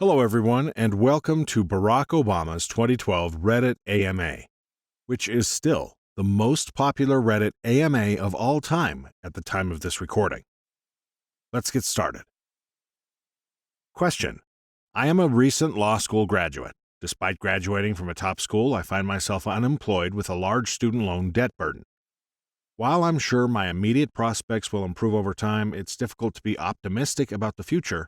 Hello, everyone, and welcome to Barack Obama's 2012 Reddit AMA, which is still the most popular Reddit AMA of all time at the time of this recording. Let's get started. Question: I am a recent law school graduate. Despite graduating from a top school, I find myself unemployed with a large student loan debt burden. While I'm sure my immediate prospects will improve over time, it's difficult to be optimistic about the future,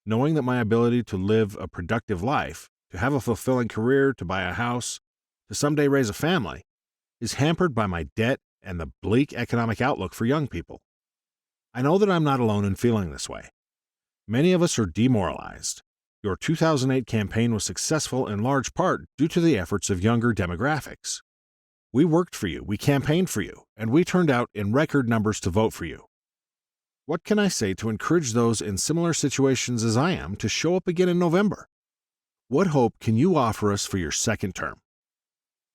knowing that my ability to live a productive life, to have a fulfilling career, to buy a house, to someday raise a family, is hampered by my debt and the bleak economic outlook for young people. I know that I'm not alone in feeling this way. Many of us are demoralized. Your 2008 campaign was successful in large part due to the efforts of younger demographics. We worked for you, we campaigned for you, and we turned out in record numbers to vote for you. What can I say to encourage those in similar situations as I am to show up again in November? What hope can you offer us for your second term?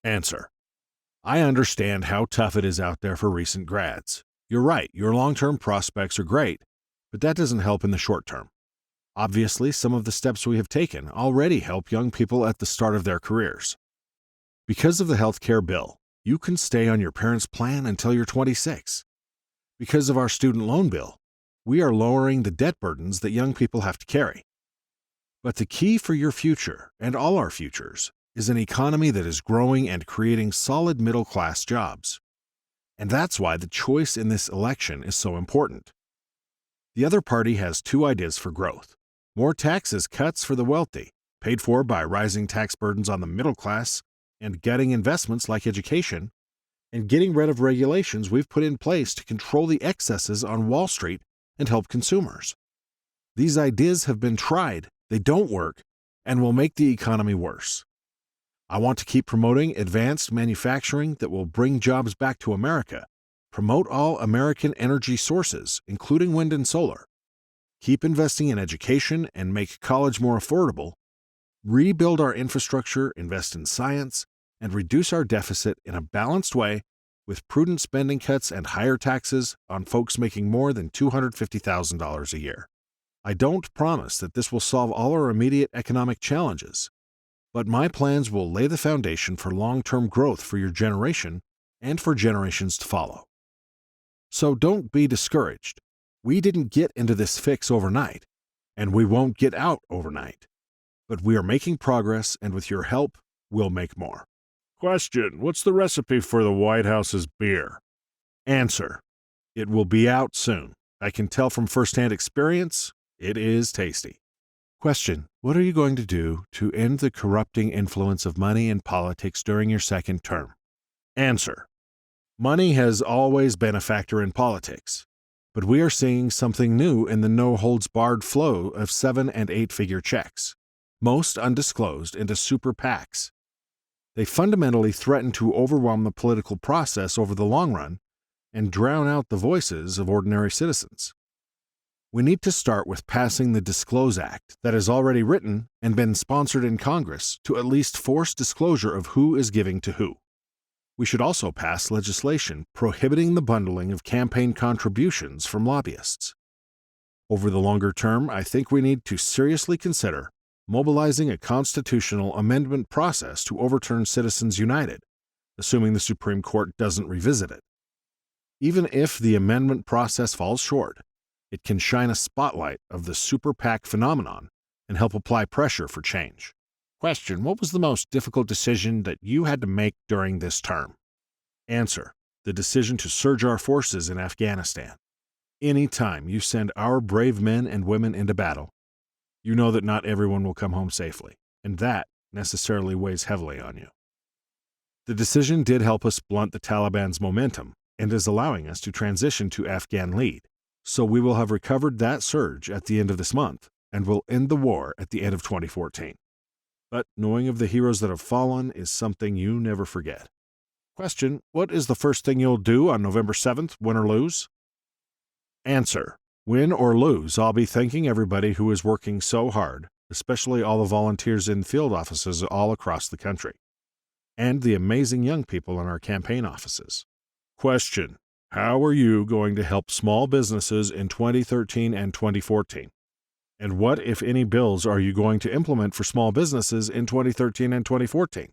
Answer: I understand how tough it is out there for recent grads. You're right, your long-term prospects are great, but that doesn't help in the short term. Obviously, some of the steps we have taken already help young people at the start of their careers. Because of the health care bill, you can stay on your parents' plan until you're 26. Because of our student loan bill, we are lowering the debt burdens that young people have to carry. But the key for your future, and all our futures, is an economy that is growing and creating solid middle-class jobs. And that's why the choice in this election is so important. The other party has two ideas for growth: more taxes cuts for the wealthy, paid for by rising tax burdens on the middle class, and gutting investments like education, and getting rid of regulations we've put in place to control the excesses on Wall Street and help consumers. These ideas have been tried, they don't work, and will make the economy worse. I want to keep promoting advanced manufacturing that will bring jobs back to America, promote all American energy sources, including wind and solar, keep investing in education and make college more affordable, rebuild our infrastructure, invest in science, and reduce our deficit in a balanced way with prudent spending cuts and higher taxes on folks making more than $250,000 a year. I don't promise that this will solve all our immediate economic challenges, but my plans will lay the foundation for long-term growth for your generation and for generations to follow. So don't be discouraged. We didn't get into this fix overnight, and we won't get out overnight. But we are making progress, and with your help, we'll make more. Question: what's the recipe for the White House's beer? Answer: it will be out soon. I can tell from firsthand experience, it is tasty. Question: what are you going to do to end the corrupting influence of money in politics during your second term? Answer: money has always been a factor in politics, but we are seeing something new in the no-holds-barred flow of 7- and 8-figure checks, most undisclosed, into super PACs. They fundamentally threaten to overwhelm the political process over the long run and drown out the voices of ordinary citizens. We need to start with passing the Disclose Act that is already written and been sponsored in Congress to at least force disclosure of who is giving to who. We should also pass legislation prohibiting the bundling of campaign contributions from lobbyists. Over the longer term, I think we need to seriously consider mobilizing a constitutional amendment process to overturn Citizens United, assuming the Supreme Court doesn't revisit it. Even if the amendment process falls short, it can shine a spotlight of the super PAC phenomenon and help apply pressure for change. Question: what was the most difficult decision that you had to make during this term? Answer: the decision to surge our forces in Afghanistan. Any time you send our brave men and women into battle, you know that not everyone will come home safely, and that necessarily weighs heavily on you. The decision did help us blunt the Taliban's momentum and is allowing us to transition to Afghan lead, so we will have recovered that surge at the end of this month and will end the war at the end of 2014. But knowing of the heroes that have fallen is something you never forget. Question: what is the first thing you'll do on November 7th, win or lose? Answer: win or lose, I'll be thanking everybody who is working so hard, especially all the volunteers in field offices all across the country, and the amazing young people in our campaign offices. Question: how are you going to help small businesses in 2013 and 2014? And what, if any, bills are you going to implement for small businesses in 2013 and 2014?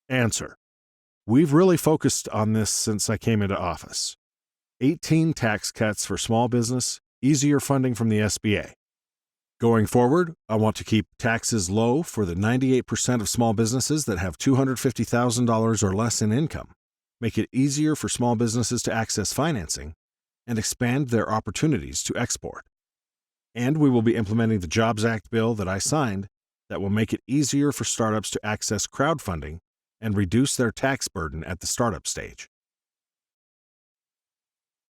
Answer: we've really focused on this since I came into office. 18 tax cuts for small business, easier funding from the SBA. Going forward, I want to keep taxes low for the 98% of small businesses that have $250,000 or less in income, make it easier for small businesses to access financing, and expand their opportunities to export. And we will be implementing the Jobs Act bill that I signed that will make it easier for startups to access crowdfunding and reduce their tax burden at the startup stage.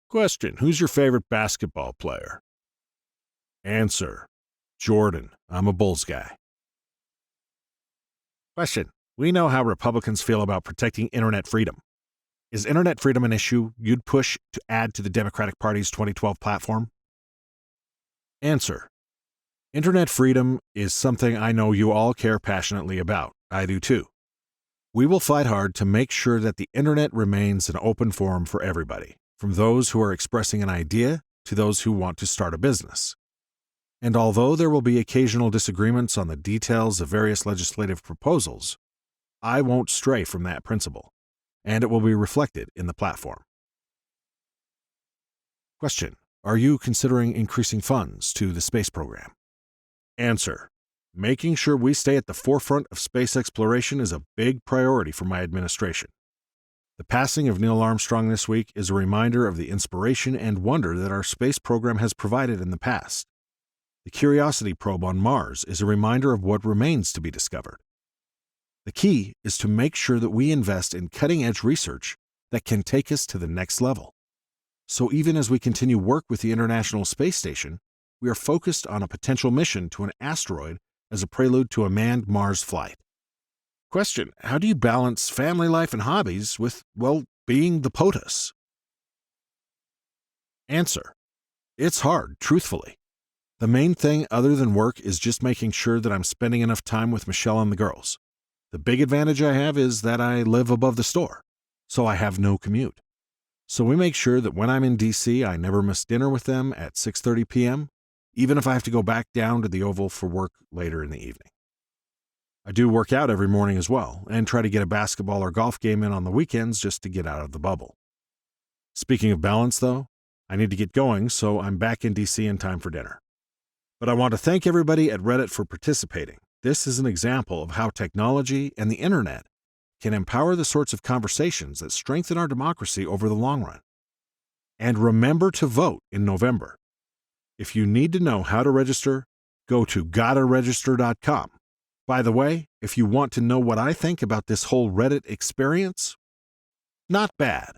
Question: who's your favorite basketball player? Answer: Jordan. I'm a Bulls guy. Question: we know how Republicans feel about protecting internet freedom. Is internet freedom an issue you'd push to add to the Democratic Party's 2012 platform? Answer: internet freedom is something I know you all care passionately about. I do too. We will fight hard to make sure that the internet remains an open forum for everybody, from those who are expressing an idea to those who want to start a business. And although there will be occasional disagreements on the details of various legislative proposals, I won't stray from that principle, and it will be reflected in the platform. Question: are you considering increasing funds to the space program? Answer: making sure we stay at the forefront of space exploration is a big priority for my administration. The passing of Neil Armstrong this week is a reminder of the inspiration and wonder that our space program has provided in the past. The Curiosity probe on Mars is a reminder of what remains to be discovered. The key is to make sure that we invest in cutting-edge research that can take us to the next level. So even as we continue work with the International Space Station, we are focused on a potential mission to an asteroid as a prelude to a manned Mars flight. Question: how do you balance family life and hobbies with, being the Potus? Answer: it's hard, truthfully. The main thing other than work is just making sure that I'm spending enough time with Michelle and the girls. The big advantage I have is that I live above the store, so I have no commute. So we make sure that when I'm in DC, I never miss dinner with them at 6:30 p.m., even if I have to go back down to the Oval for work later in the evening. I do work out every morning as well, and try to get a basketball or golf game in on the weekends just to get out of the bubble. Speaking of balance, though, I need to get going, so I'm back in DC in time for dinner. But I want to thank everybody at Reddit for participating. This is an example of how technology and the internet can empower the sorts of conversations that strengthen our democracy over the long run. And remember to vote in November. If you need to know how to register, go to gottaregister.com. By the way, if you want to know what I think about this whole Reddit experience, not bad.